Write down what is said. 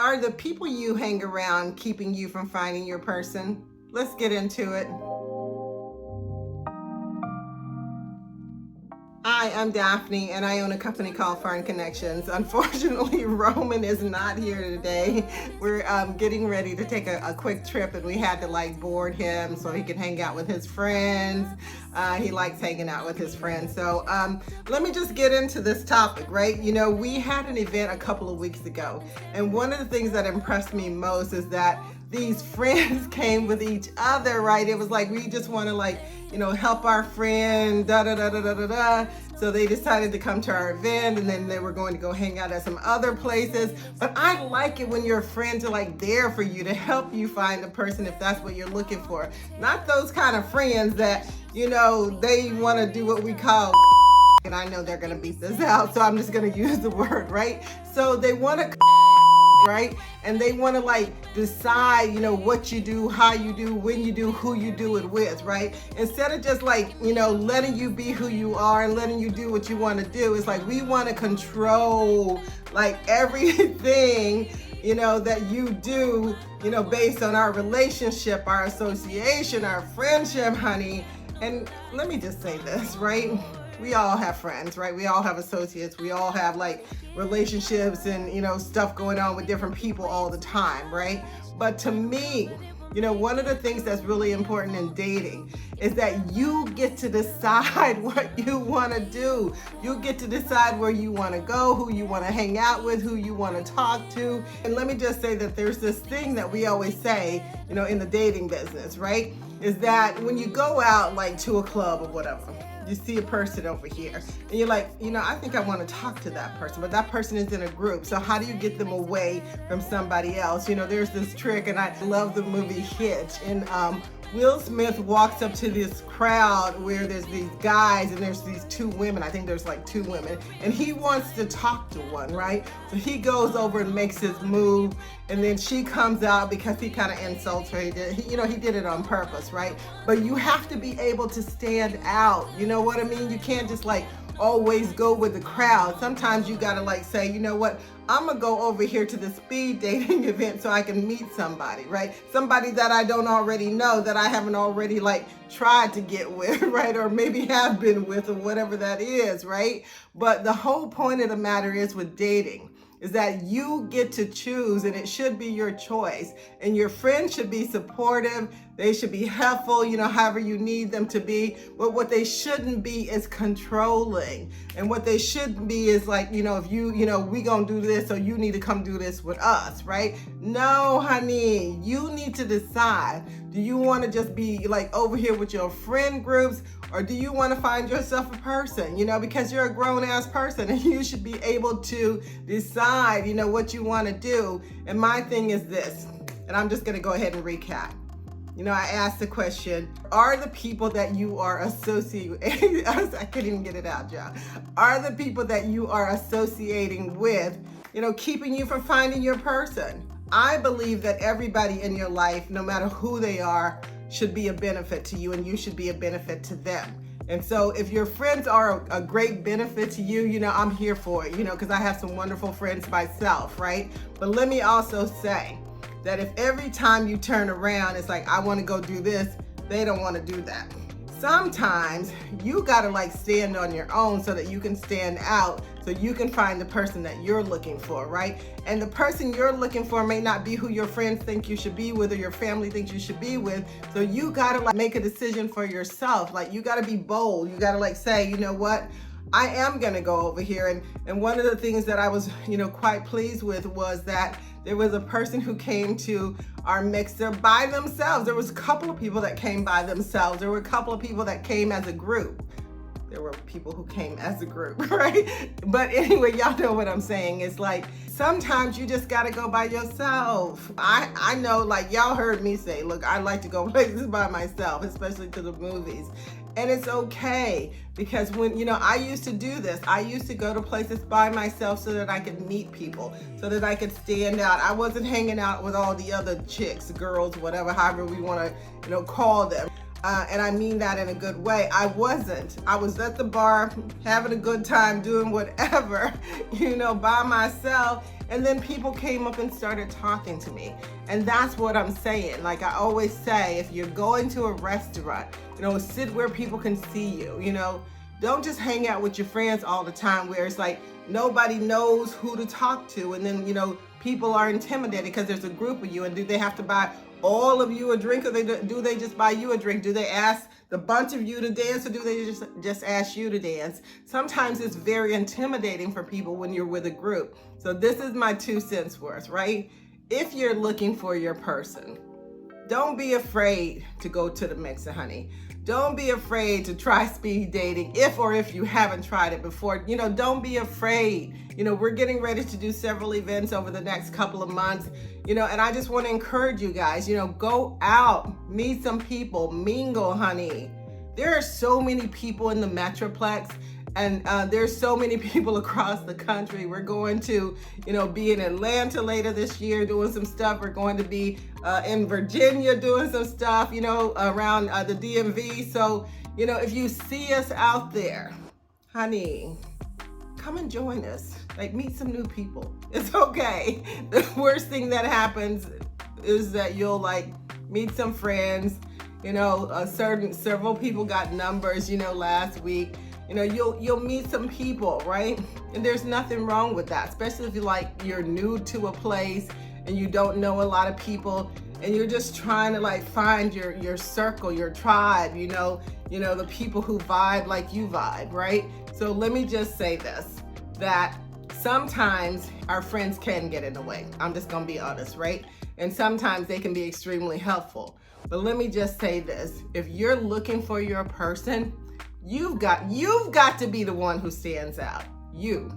Are the people you hang around keeping you from finding your person? Let's get into it. Hi, I'm Daphney, and I own a company called Foreign Connections. Unfortunately, Roman is not here today. We're getting ready to take a quick trip, and we had to board him so he can hang out with his friends. He likes hanging out with his friends. So let me just get into this topic, right? You know, we had an event a couple of weeks ago, and one of the things that impressed me most is that these friends came with each other, right? It was like, we just want to help our friend, da da da da da da da. So they decided to come to our event, and then they were going to go hang out at some other places. But I like it when your friends are there for you to help you find a person if that's what you're looking for. Not those kind of friends that, they want to do what we call, and I know they're going to beat this out, so I'm just going to use the word, right? So they want to, right? And they want to decide, what you do, how you do, when you do, who you do it with, right? Instead of just letting you be who you are and letting you do what you want to do. It's we want to control everything, that you do, based on our relationship, our association, our friendship, honey. And let me just say this, right? We all have friends, right? We all have associates. We all have relationships and, stuff going on with different people all the time, right? But to me, one of the things that's really important in dating is that you get to decide what you want to do. You get to decide where you want to go, who you want to hang out with, who you want to talk to. And let me just say that there's this thing that we always say, in the dating business, right? Is that when you go out to a club or whatever, you see a person over here and you're I think I want to talk to that person, but that person is in a group. So how do you get them away from somebody else? There's this trick, and I love the movie Hitch. And Will Smith walks up to this crowd where there's these guys and there's these two women. I think there's two women, and he wants to talk to one, right? So he goes over and makes his move, and then she comes out because he kind of insults her. He did it on purpose, right? But you have to be able to stand out. You know what I mean? You can't just always go with the crowd. Sometimes you gotta say, you know what? I'm gonna go over here to the speed dating event so I can meet somebody, right? Somebody that I don't already know, that I haven't already tried to get with, right? Or maybe have been with, or whatever that is, right? But the whole point of the matter is with dating is that you get to choose, and it should be your choice. And your friends should be supportive. They should be helpful, however you need them to be. But what they shouldn't be is controlling. And what they shouldn't be is if we gonna do this, so you need to come do this with us, right? No, honey, you need to decide. Do you want to just be over here with your friend groups, or do you want to find yourself a person, because you're a grown ass person and you should be able to decide, what you want to do. And my thing is this, and I'm just going to go ahead and recap. I asked the question, are the people that you are associating, I couldn't even get it out, y'all. Are the people that you are associating with, keeping you from finding your person? I believe that everybody in your life, no matter who they are, should be a benefit to you, and you should be a benefit to them. And so if your friends are a great benefit to you, I'm here for it, because I have some wonderful friends myself, right? But let me also say that if every time you turn around, it's I want to go do this, they don't want to do that. Sometimes you gotta stand on your own so that you can stand out, so you can find the person that you're looking for, right? And the person you're looking for may not be who your friends think you should be with, or your family thinks you should be with. So you gotta make a decision for yourself. You gotta be bold. You gotta say, you know what? I am gonna go over here. And one of the things that I was, quite pleased with was that there was a person who came to our mixer by themselves. There was a couple of people that came by themselves. There were a couple of people that came as a group. There were people who came as a group, right? But anyway, y'all know what I'm saying. It's sometimes you just gotta go by yourself. I know, y'all heard me say, look, I like to go places by myself, especially to the movies. And it's okay, because when, I used to do this. I used to go to places by myself so that I could meet people, so that I could stand out. I wasn't hanging out with all the other chicks, girls, whatever, however we want to, call them. And I mean that in a good way. I wasn't. I was at the bar having a good time, doing whatever, by myself. And then people came up and started talking to me. And that's what I'm saying. Like I always say, if you're going to a restaurant, sit where people can see you, Don't just hang out with your friends all the time where it's like nobody knows who to talk to. And then, people are intimidated because there's a group of you. And do they have to buy all of you a drink, or do they just buy you a drink? Do they ask the bunch of you to dance, or do they just ask you to dance? Sometimes it's very intimidating for people when you're with a group. So this is my 2 cents worth, right? If you're looking for your person, don't be afraid to go to the mixer, honey. Don't be afraid to try speed dating if you haven't tried it before. Don't be afraid. We're getting ready to do several events over the next couple of months, and I just want to encourage you guys, go out, meet some people, mingle, honey. There are so many people in the Metroplex, and there's so many people across the country. We're going to, be in Atlanta later this year doing some stuff. We're going to be in Virginia doing some stuff, around the DMV. So, if you see us out there, honey, come and join us. Like, meet some new people. It's okay. The worst thing that happens is that you'll meet some friends. Several people got numbers, last week. You'll meet some people, right? And there's nothing wrong with that, especially if you're new to a place and you don't know a lot of people and you're just trying to find your circle, your tribe, the people who vibe like you vibe, right? So let me just say this, that sometimes our friends can get in the way. I'm just gonna be honest, right? And sometimes they can be extremely helpful. But let me just say this, if you're looking for your person, you've got to be the one who stands out. You.